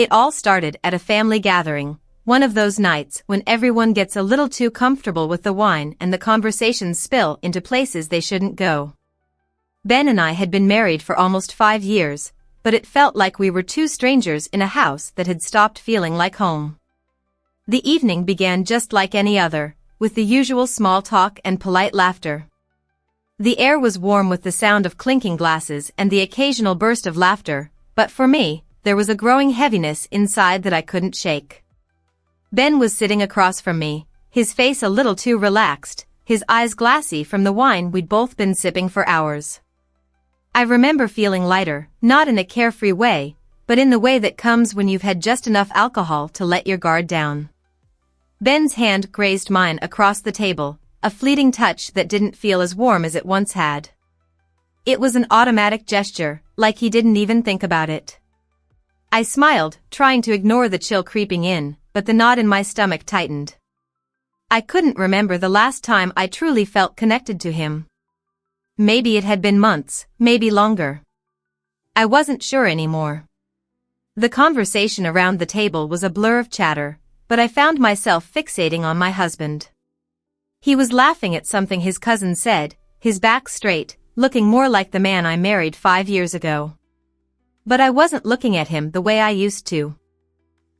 It all started at a family gathering, one of those nights when everyone gets a little too comfortable with the wine and the conversations spill into places they shouldn't go. Ben and I had been married for almost 5 years, but it felt like we were two strangers in a house that had stopped feeling like home. The evening began just like any other, with the usual small talk and polite laughter. The air was warm with the sound of clinking glasses and the occasional burst of laughter, but for me, there was a growing heaviness inside that I couldn't shake. Ben was sitting across from me, his face a little too relaxed, his eyes glassy from the wine we'd both been sipping for hours. I remember feeling lighter, not in a carefree way, but in the way that comes when you've had just enough alcohol to let your guard down. Ben's hand grazed mine across the table, a fleeting touch that didn't feel as warm as it once had. It was an automatic gesture, like he didn't even think about it. I smiled, trying to ignore the chill creeping in, but the knot in my stomach tightened. I couldn't remember the last time I truly felt connected to him. Maybe it had been months, maybe longer. I wasn't sure anymore. The conversation around the table was a blur of chatter, but I found myself fixating on my husband. He was laughing at something his cousin said, his back straight, looking more like the man I married 5 years ago. But I wasn't looking at him the way I used to.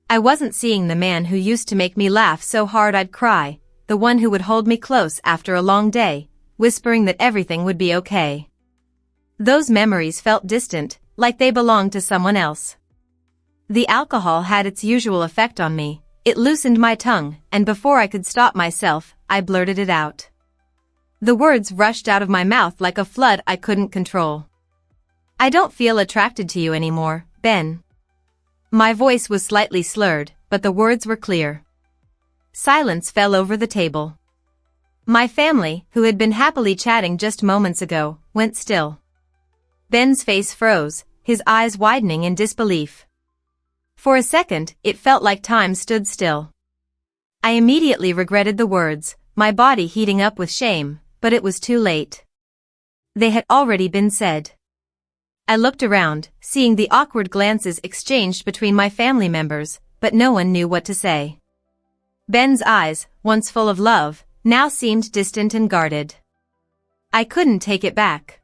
I wasn't seeing the man who used to make me laugh so hard I'd cry, the one who would hold me close after a long day, whispering that everything would be okay. Those memories felt distant, like they belonged to someone else. The alcohol had its usual effect on me. It loosened my tongue, and before I could stop myself, I blurted it out. The words rushed out of my mouth like a flood I couldn't control. I don't feel attracted to you anymore, Ben. My voice was slightly slurred, but the words were clear. Silence fell over the table. My family, who had been happily chatting just moments ago, went still. Ben's face froze, his eyes widening in disbelief. For a second, it felt like time stood still. I immediately regretted the words, my body heating up with shame, but it was too late. They had already been said. I looked around, seeing the awkward glances exchanged between my family members, but no one knew what to say. Ben's eyes, once full of love, now seemed distant and guarded. I couldn't take it back.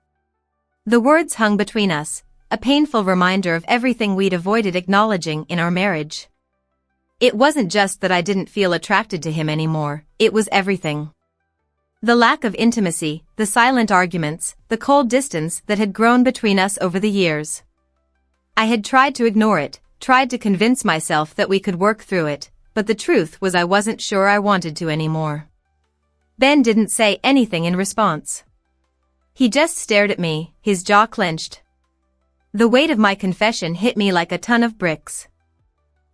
The words hung between us, a painful reminder of everything we'd avoided acknowledging in our marriage. It wasn't just that I didn't feel attracted to him anymore, it was everything. The lack of intimacy, the silent arguments, the cold distance that had grown between us over the years. I had tried to ignore it, tried to convince myself that we could work through it, but the truth was I wasn't sure I wanted to anymore. Ben didn't say anything in response. He just stared at me, his jaw clenched. The weight of my confession hit me like a ton of bricks.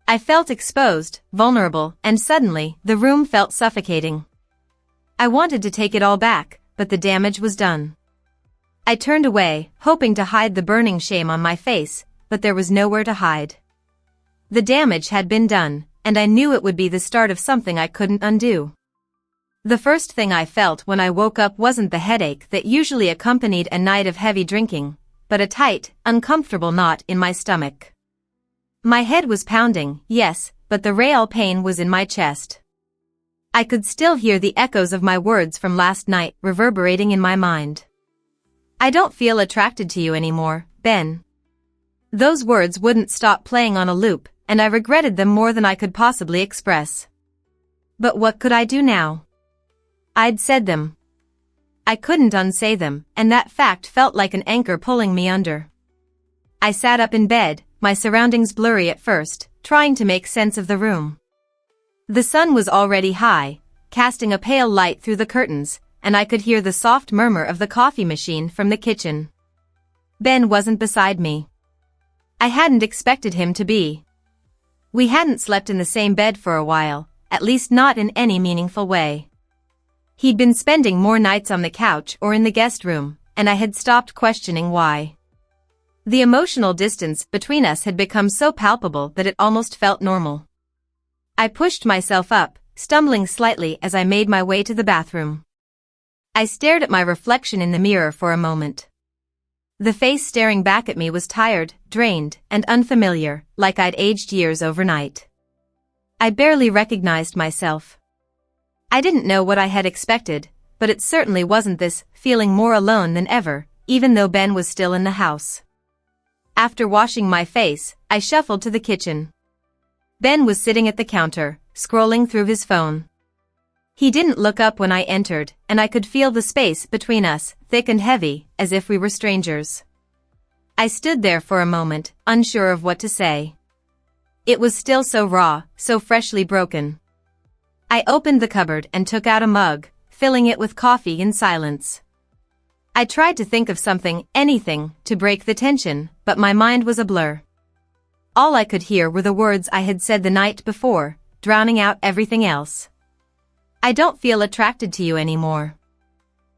I felt exposed, vulnerable, and suddenly, the room felt suffocating. I wanted to take it all back, but the damage was done. I turned away, hoping to hide the burning shame on my face, but there was nowhere to hide. The damage had been done, and I knew it would be the start of something I couldn't undo. The first thing I felt when I woke up wasn't the headache that usually accompanied a night of heavy drinking, but a tight, uncomfortable knot in my stomach. My head was pounding, yes, but the real pain was in my chest. I could still hear the echoes of my words from last night reverberating in my mind. I don't feel attracted to you anymore, Ben. Those words wouldn't stop playing on a loop, and I regretted them more than I could possibly express. But what could I do now? I'd said them. I couldn't unsay them, and that fact felt like an anchor pulling me under. I sat up in bed, my surroundings blurry at first, trying to make sense of the room. The sun was already high, casting a pale light through the curtains, and I could hear the soft murmur of the coffee machine from the kitchen. Ben wasn't beside me. I hadn't expected him to be. We hadn't slept in the same bed for a while, at least not in any meaningful way. He'd been spending more nights on the couch or in the guest room, and I had stopped questioning why. The emotional distance between us had become so palpable that it almost felt normal. I pushed myself up, stumbling slightly as I made my way to the bathroom. I stared at my reflection in the mirror for a moment. The face staring back at me was tired, drained, and unfamiliar, like I'd aged years overnight. I barely recognized myself. I didn't know what I had expected, but it certainly wasn't this, feeling more alone than ever, even though Ben was still in the house. After washing my face, I shuffled to the kitchen. Ben was sitting at the counter, scrolling through his phone. He didn't look up when I entered, and I could feel the space between us, thick and heavy, as if we were strangers. I stood there for a moment, unsure of what to say. It was still so raw, so freshly broken. I opened the cupboard and took out a mug, filling it with coffee in silence. I tried to think of something, anything, to break the tension, but my mind was a blur. All I could hear were the words I had said the night before, drowning out everything else. I don't feel attracted to you anymore.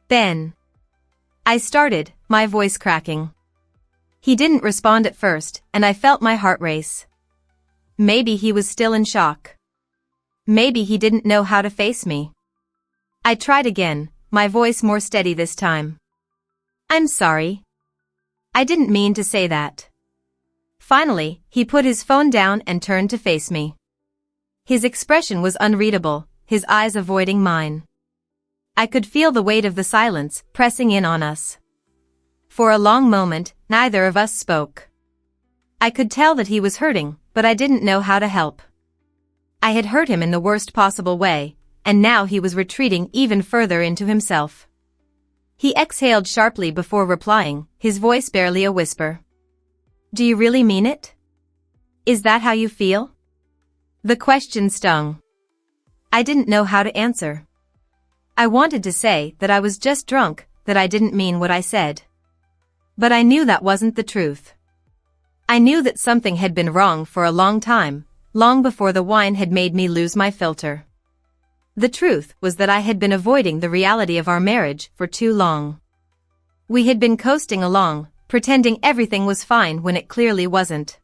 Ben. I started, my voice cracking. He didn't respond at first, and I felt my heart race. Maybe he was still in shock. Maybe he didn't know how to face me. I tried again, my voice more steady this time. I'm sorry. I didn't mean to say that. Finally, he put his phone down and turned to face me. His expression was unreadable, his eyes avoiding mine. I could feel the weight of the silence pressing in on us. For a long moment, neither of us spoke. I could tell that he was hurting, but I didn't know how to help. I had hurt him in the worst possible way, and now he was retreating even further into himself. He exhaled sharply before replying, his voice barely a whisper. Do you really mean it? Is that how you feel? The question stung. I didn't know how to answer. I wanted to say that I was just drunk, that I didn't mean what I said. But I knew that wasn't the truth. I knew that something had been wrong for a long time, long before the wine had made me lose my filter. The truth was that I had been avoiding the reality of our marriage for too long. We had been coasting along, pretending everything was fine when it clearly wasn't.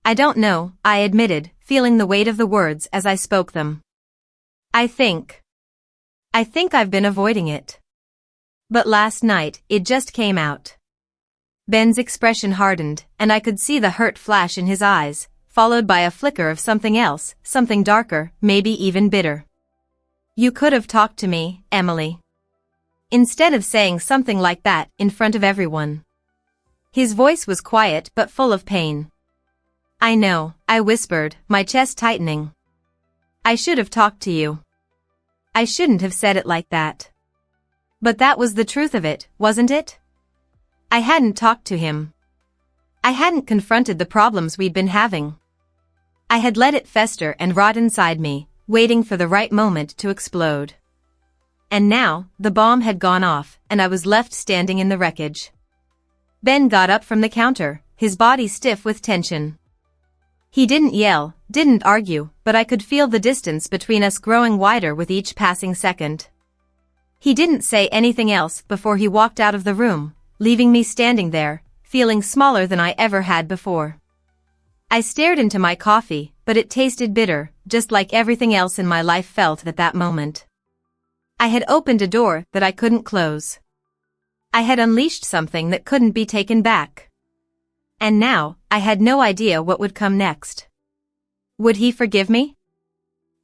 I don't know, I admitted, feeling the weight of the words as I spoke them. I think I've been avoiding it. But last night, it just came out. Ben's expression hardened, and I could see the hurt flash in his eyes, followed by a flicker of something else, something darker, maybe even bitter. You could have talked to me, Emily. Instead of saying something like that in front of everyone. His voice was quiet but full of pain. I know, I whispered, my chest tightening. I should have talked to you. I shouldn't have said it like that. But that was the truth of it, wasn't it? I hadn't talked to him. I hadn't confronted the problems we'd been having. I had let it fester and rot inside me, waiting for the right moment to explode. And now, the bomb had gone off, and I was left standing in the wreckage. Ben got up from the counter, his body stiff with tension. He didn't yell, didn't argue, but I could feel the distance between us growing wider with each passing second. He didn't say anything else before he walked out of the room, leaving me standing there, feeling smaller than I ever had before. I stared into my coffee, but it tasted bitter, just like everything else in my life felt at that moment. I had opened a door that I couldn't close. I had unleashed something that couldn't be taken back. And now, I had no idea what would come next. Would he forgive me?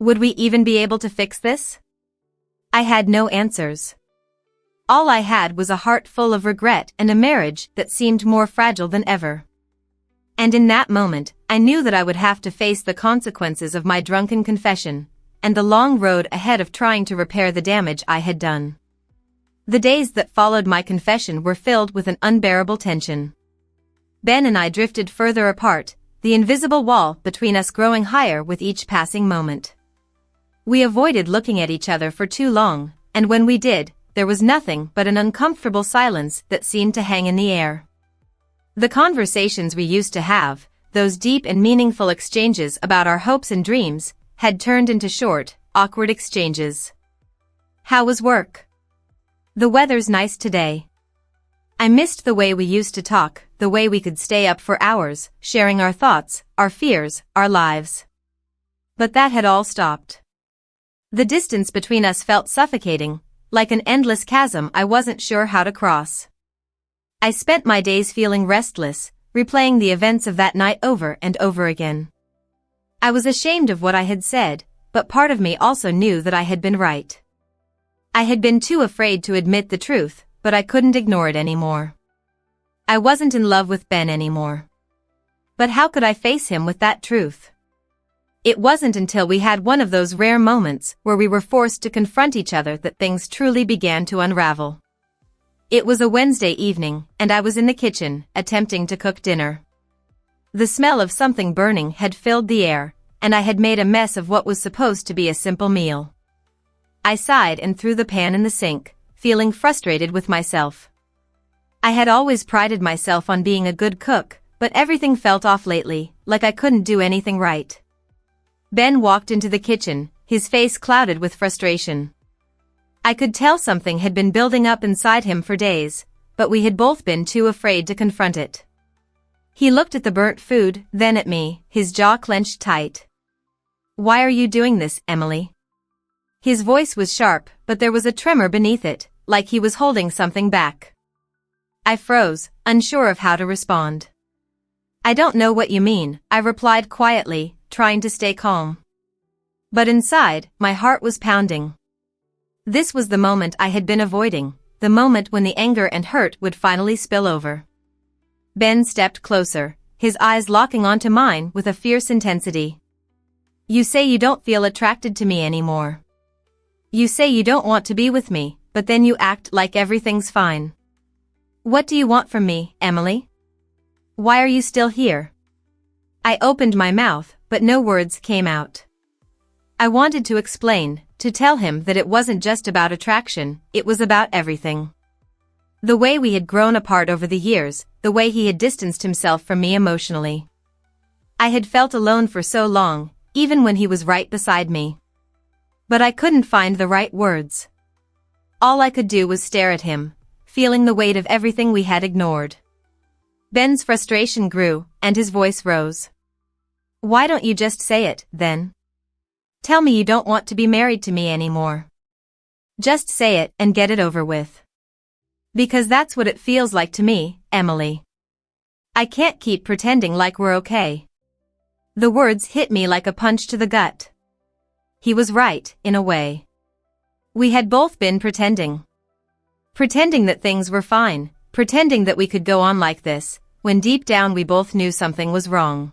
Would we even be able to fix this? I had no answers. All I had was a heart full of regret and a marriage that seemed more fragile than ever. And in that moment, I knew that I would have to face the consequences of my drunken confession, and the long road ahead of trying to repair the damage I had done. The days that followed my confession were filled with an unbearable tension. Ben and I drifted further apart, the invisible wall between us growing higher with each passing moment. We avoided looking at each other for too long, and when we did, there was nothing but an uncomfortable silence that seemed to hang in the air. The conversations we used to have, those deep and meaningful exchanges about our hopes and dreams, had turned into short, awkward exchanges. How was work? The weather's nice today. I missed the way we used to talk, the way we could stay up for hours, sharing our thoughts, our fears, our lives. But that had all stopped. The distance between us felt suffocating, like an endless chasm I wasn't sure how to cross. I spent my days feeling restless, replaying the events of that night over and over again. I was ashamed of what I had said, but part of me also knew that I had been right. I had been too afraid to admit the truth, but I couldn't ignore it anymore. I wasn't in love with Ben anymore. But how could I face him with that truth? It wasn't until we had one of those rare moments where we were forced to confront each other that things truly began to unravel. It was a Wednesday evening, and I was in the kitchen, attempting to cook dinner. The smell of something burning had filled the air, and I had made a mess of what was supposed to be a simple meal. I sighed and threw the pan in the sink, feeling frustrated with myself. I had always prided myself on being a good cook, but everything felt off lately, like I couldn't do anything right. Ben walked into the kitchen, his face clouded with frustration. I could tell something had been building up inside him for days, but we had both been too afraid to confront it. He looked at the burnt food, then at me, his jaw clenched tight. "Why are you doing this, Emily?" His voice was sharp, but there was a tremor beneath it, like he was holding something back. I froze, unsure of how to respond. "I don't know what you mean," I replied quietly, trying to stay calm. But inside, my heart was pounding. This was the moment I had been avoiding, the moment when the anger and hurt would finally spill over. Ben stepped closer, his eyes locking onto mine with a fierce intensity. "You say you don't feel attracted to me anymore. You say you don't want to be with me, but then you act like everything's fine. What do you want from me, Emily? Why are you still here?" I opened my mouth, but no words came out. I wanted to explain, to tell him that it wasn't just about attraction, it was about everything. The way we had grown apart over the years, the way he had distanced himself from me emotionally. I had felt alone for so long, even when he was right beside me. But I couldn't find the right words. All I could do was stare at him, feeling the weight of everything we had ignored. Ben's frustration grew, and his voice rose. "Why don't you just say it, then? Tell me you don't want to be married to me anymore. Just say it and get it over with. Because that's what it feels like to me, Emily. I can't keep pretending like we're okay." The words hit me like a punch to the gut. He was right, in a way. We had both been pretending. Pretending that things were fine, pretending that we could go on like this, when deep down we both knew something was wrong.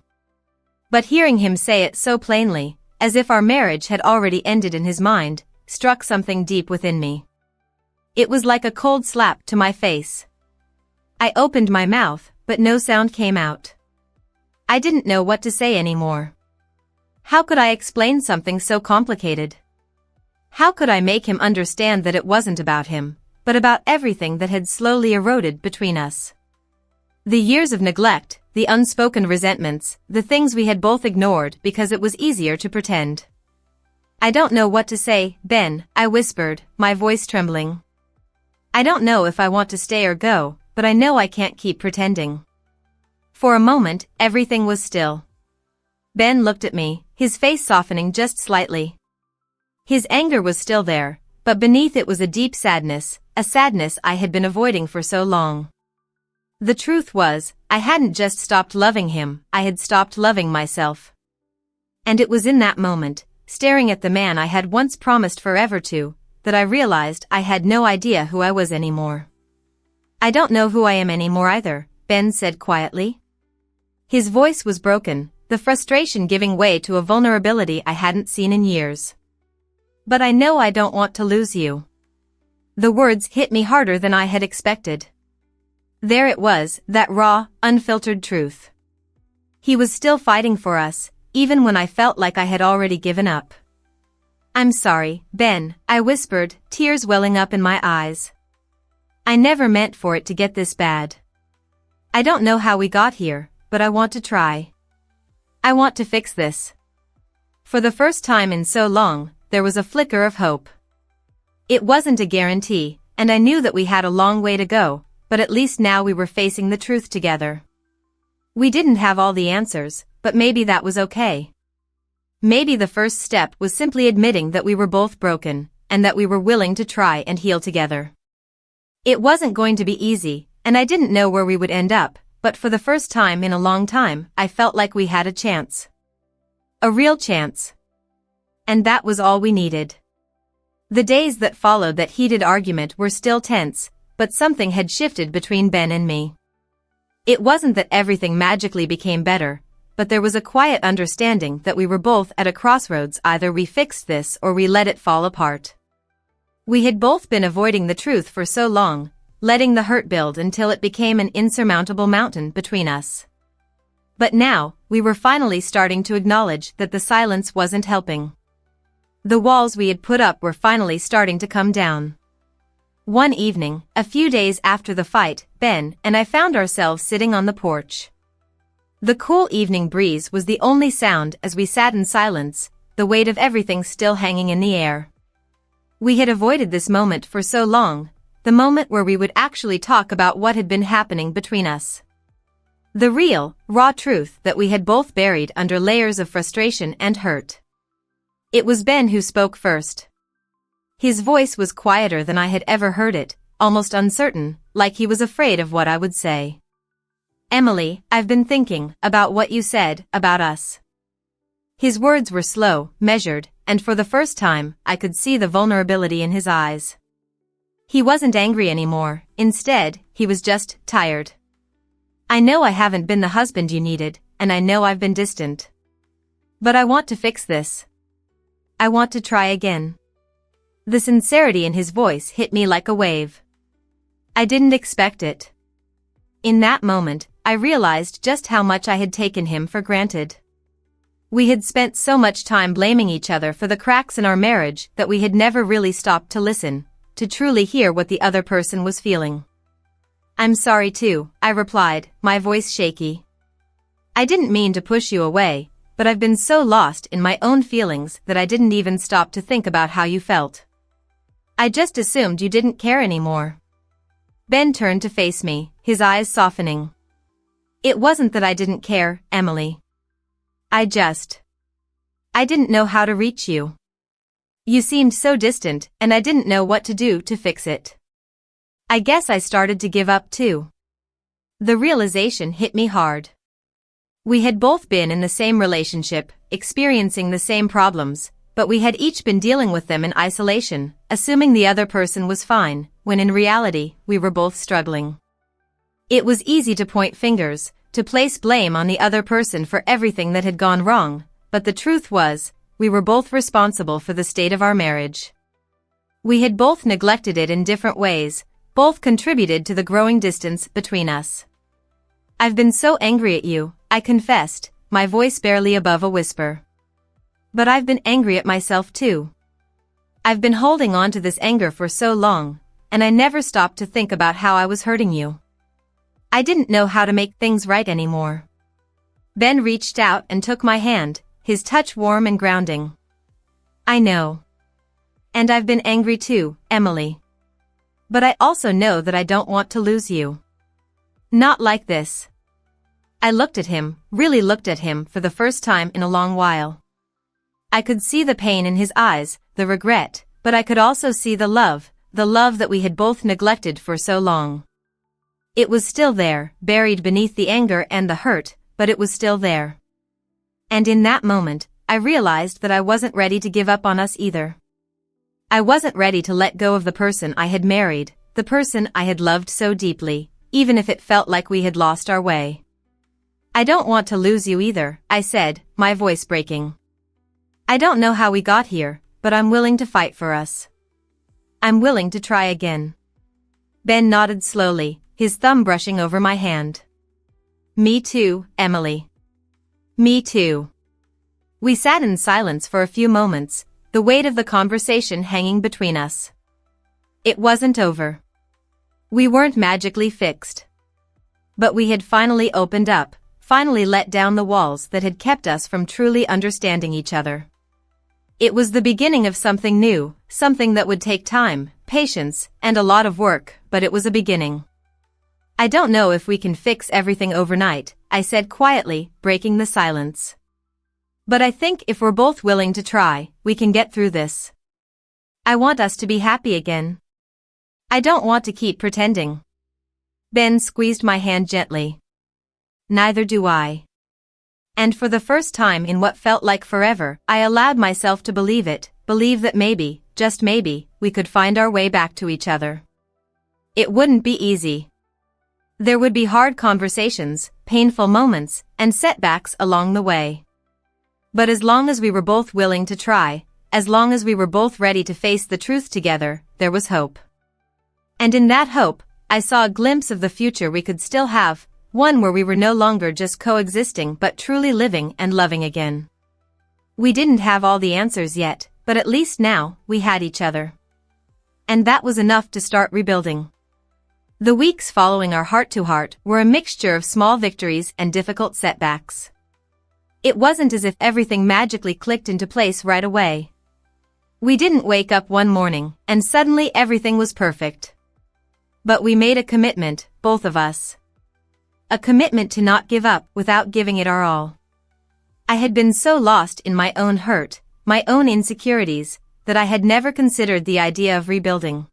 But hearing him say it so plainly, as if our marriage had already ended in his mind, struck something deep within me. It was like a cold slap to my face. I opened my mouth, but no sound came out. I didn't know what to say anymore. How could I explain something so complicated? How could I make him understand that it wasn't about him, but about everything that had slowly eroded between us? The years of neglect, the unspoken resentments, the things we had both ignored because it was easier to pretend. "I don't know what to say, Ben," I whispered, my voice trembling. "I don't know if I want to stay or go, but I know I can't keep pretending." For a moment, everything was still. Ben looked at me, his face softening just slightly. His anger was still there, but beneath it was a deep sadness, a sadness I had been avoiding for so long. The truth was, I hadn't just stopped loving him, I had stopped loving myself. And it was in that moment, staring at the man I had once promised forever to, that I realized I had no idea who I was anymore. "I don't know who I am anymore either," Ben said quietly. His voice was broken, the frustration giving way to a vulnerability I hadn't seen in years. "But I know I don't want to lose you." The words hit me harder than I had expected. There it was, that raw, unfiltered truth. He was still fighting for us, even when I felt like I had already given up. "I'm sorry, Ben," I whispered, tears welling up in my eyes. "I never meant for it to get this bad. I don't know how we got here, but I want to try. I want to fix this." For the first time in so long, there was a flicker of hope. It wasn't a guarantee, and I knew that we had a long way to go, but at least now we were facing the truth together. We didn't have all the answers, but maybe that was okay. Maybe the first step was simply admitting that we were both broken, and that we were willing to try and heal together. It wasn't going to be easy, and I didn't know where we would end up, but for the first time in a long time, I felt like we had a chance. A real chance. And that was all we needed. The days that followed that heated argument were still tense, but something had shifted between Ben and me. It wasn't that everything magically became better, but there was a quiet understanding that we were both at a crossroads. Either we fixed this or we let it fall apart. We had both been avoiding the truth for so long, letting the hurt build until it became an insurmountable mountain between us. But now, we were finally starting to acknowledge that the silence wasn't helping. The walls we had put up were finally starting to come down. One evening, a few days after the fight, Ben and I found ourselves sitting on the porch. The cool evening breeze was the only sound as we sat in silence, the weight of everything still hanging in the air. We had avoided this moment for so long, the moment where we would actually talk about what had been happening between us. The real, raw truth that we had both buried under layers of frustration and hurt. It was Ben who spoke first. His voice was quieter than I had ever heard it, almost uncertain, like he was afraid of what I would say. "Emily, I've been thinking about what you said about us." His words were slow, measured, and for the first time, I could see the vulnerability in his eyes. He wasn't angry anymore, instead, he was just tired. "I know I haven't been the husband you needed, and I know I've been distant. But I want to fix this. I want to try again." The sincerity in his voice hit me like a wave. I didn't expect it. In that moment, I realized just how much I had taken him for granted. We had spent so much time blaming each other for the cracks in our marriage that we had never really stopped to listen, to truly hear what the other person was feeling. "I'm sorry too," I replied, my voice shaky. "I didn't mean to push you away, but I've been so lost in my own feelings that I didn't even stop to think about how you felt. I just assumed you didn't care anymore." Ben turned to face me, his eyes softening. "It wasn't that I didn't care, Emily. I didn't know how to reach you. You seemed so distant, and I didn't know what to do to fix it. I guess I started to give up too." The realization hit me hard. We had both been in the same relationship, experiencing the same problems, but we had each been dealing with them in isolation, assuming the other person was fine, when in reality, we were both struggling. It was easy to point fingers, to place blame on the other person for everything that had gone wrong, but the truth was, we were both responsible for the state of our marriage. We had both neglected it in different ways, both contributed to the growing distance between us. "I've been so angry at you," I confessed, my voice barely above a whisper. "But I've been angry at myself too. I've been holding on to this anger for so long, and I never stopped to think about how I was hurting you. I didn't know how to make things right anymore." Ben reached out and took my hand, his touch warm and grounding. "I know. And I've been angry too, Emily. But I also know that I don't want to lose you. Not like this." I looked at him, really looked at him for the first time in a long while. I could see the pain in his eyes, the regret, but I could also see the love that we had both neglected for so long. It was still there, buried beneath the anger and the hurt, but it was still there. And in that moment, I realized that I wasn't ready to give up on us either. I wasn't ready to let go of the person I had married, the person I had loved so deeply, even if it felt like we had lost our way. "I don't want to lose you either," I said, my voice breaking. "I don't know how we got here, but I'm willing to fight for us. I'm willing to try again." Ben nodded slowly, his thumb brushing over my hand. "Me too, Emily. Me too." We sat in silence for a few moments, the weight of the conversation hanging between us. It wasn't over. We weren't magically fixed. But we had finally opened up, finally let down the walls that had kept us from truly understanding each other. It was the beginning of something new, something that would take time, patience, and a lot of work, but it was a beginning. "I don't know if we can fix everything overnight," I said quietly, breaking the silence. "But I think if we're both willing to try, we can get through this. I want us to be happy again. I don't want to keep pretending." Ben squeezed my hand gently. Neither do I. And for the first time in what felt like forever, I allowed myself to believe it, believe that maybe, just maybe, we could find our way back to each other. It wouldn't be easy. There would be hard conversations, painful moments, and setbacks along the way. But as long as we were both willing to try, as long as we were both ready to face the truth together, there was hope. And in that hope, I saw a glimpse of the future we could still have, one where we were no longer just coexisting but truly living and loving again. We didn't have all the answers yet, but at least now, we had each other. And that was enough to start rebuilding. The weeks following our heart-to-heart were a mixture of small victories and difficult setbacks. It wasn't as if everything magically clicked into place right away. We didn't wake up one morning, and suddenly everything was perfect. But we made a commitment, both of us. A commitment to not give up without giving it our all. I had been so lost in my own hurt, my own insecurities, that I had never considered the idea of rebuilding.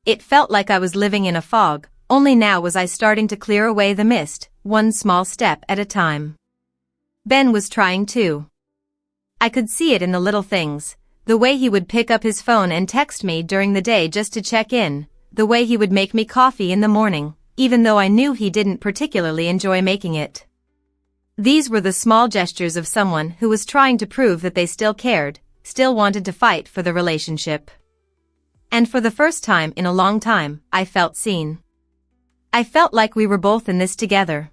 It felt like I was living in a fog, only now was I starting to clear away the mist, one small step at a time. Ben was trying too. I could see it in the little things, the way he would pick up his phone and text me during the day just to check in, the way he would make me coffee in the morning, even though I knew he didn't particularly enjoy making it. These were the small gestures of someone who was trying to prove that they still cared, still wanted to fight for the relationship. And for the first time in a long time, I felt seen. I felt like we were both in this together.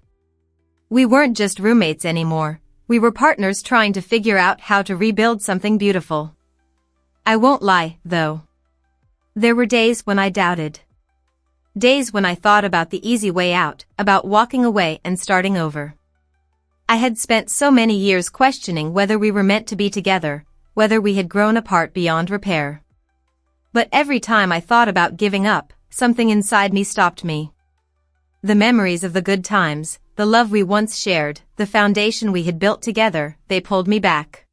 We weren't just roommates anymore, we were partners trying to figure out how to rebuild something beautiful. I won't lie, though. There were days when I doubted. Days when I thought about the easy way out, about walking away and starting over. I had spent so many years questioning whether we were meant to be together, whether we had grown apart beyond repair. But every time I thought about giving up, something inside me stopped me. The memories of the good times, the love we once shared, the foundation we had built together, they pulled me back.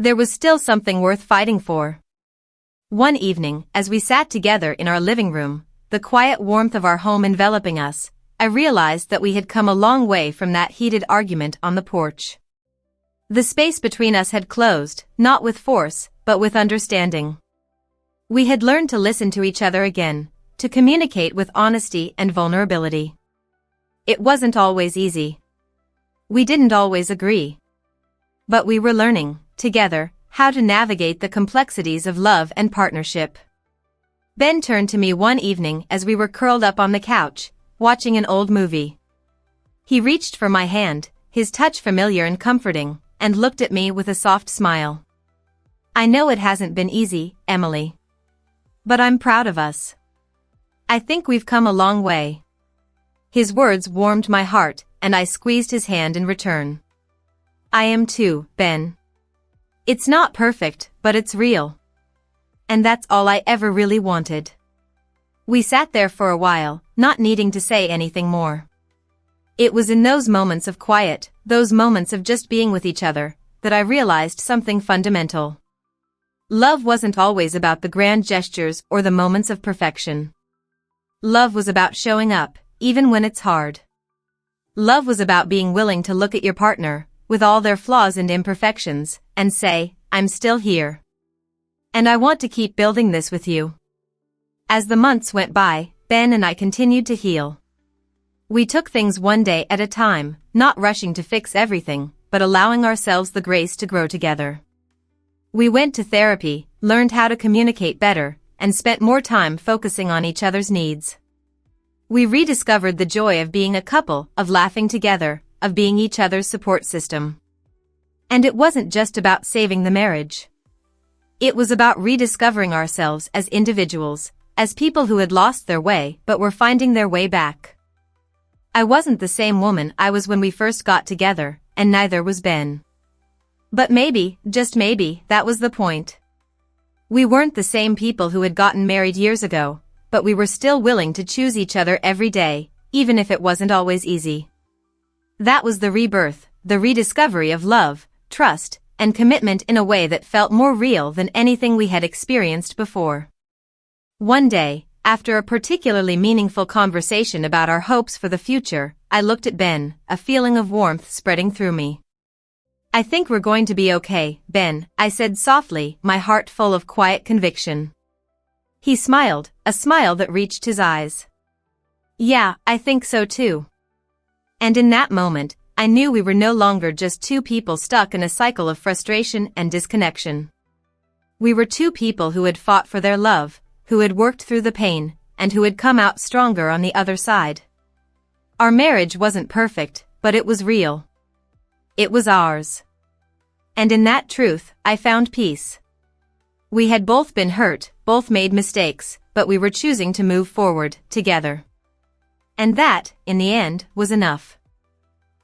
There was still something worth fighting for. One evening, as we sat together in our living room, the quiet warmth of our home enveloping us, I realized that we had come a long way from that heated argument on the porch. The space between us had closed, not with force, but with understanding. We had learned to listen to each other again, to communicate with honesty and vulnerability. It wasn't always easy. We didn't always agree. But we were learning, together, how to navigate the complexities of love and partnership. Ben turned to me one evening as we were curled up on the couch, watching an old movie. He reached for my hand, his touch familiar and comforting, and looked at me with a soft smile. I know it hasn't been easy, Emily. But I'm proud of us. I think we've come a long way. His words warmed my heart, and I squeezed his hand in return. I am too, Ben. It's not perfect, but it's real. And that's all I ever really wanted. We sat there for a while, not needing to say anything more. It was in those moments of quiet, those moments of just being with each other, that I realized something fundamental. Love wasn't always about the grand gestures or the moments of perfection. Love was about showing up, even when it's hard. Love was about being willing to look at your partner, with all their flaws and imperfections, and say, I'm still here. And I want to keep building this with you. As the months went by, Ben and I continued to heal. We took things one day at a time, not rushing to fix everything, but allowing ourselves the grace to grow together. We went to therapy, learned how to communicate better, and spent more time focusing on each other's needs. We rediscovered the joy of being a couple, of laughing together, of being each other's support system. And it wasn't just about saving the marriage. It was about rediscovering ourselves as individuals, as people who had lost their way but were finding their way back. I wasn't the same woman I was when we first got together, and neither was Ben. But maybe, just maybe, that was the point. We weren't the same people who had gotten married years ago, but we were still willing to choose each other every day, even if it wasn't always easy. That was the rebirth, the rediscovery of love, trust, and commitment in a way that felt more real than anything we had experienced before. One day, After a particularly meaningful conversation about our hopes for the future, I looked at Ben, a feeling of warmth spreading through me. "I think we're going to be okay, Ben," I said softly, my heart full of quiet conviction. He smiled, a smile that reached his eyes. "Yeah, I think so too." And in that moment, I knew we were no longer just two people stuck in a cycle of frustration and disconnection. We were two people who had fought for their love, who had worked through the pain, and who had come out stronger on the other side. Our marriage wasn't perfect, but it was real. It was ours. And in that truth, I found peace. We had both been hurt, both made mistakes, but we were choosing to move forward, together. And that, in the end, was enough.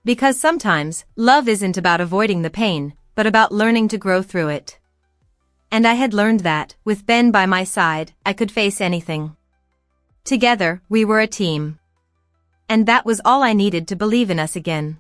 Because sometimes, love isn't about avoiding the pain, but about learning to grow through it. And I had learned that, with Ben by my side, I could face anything. Together, we were a team. And that was all I needed to believe in us again.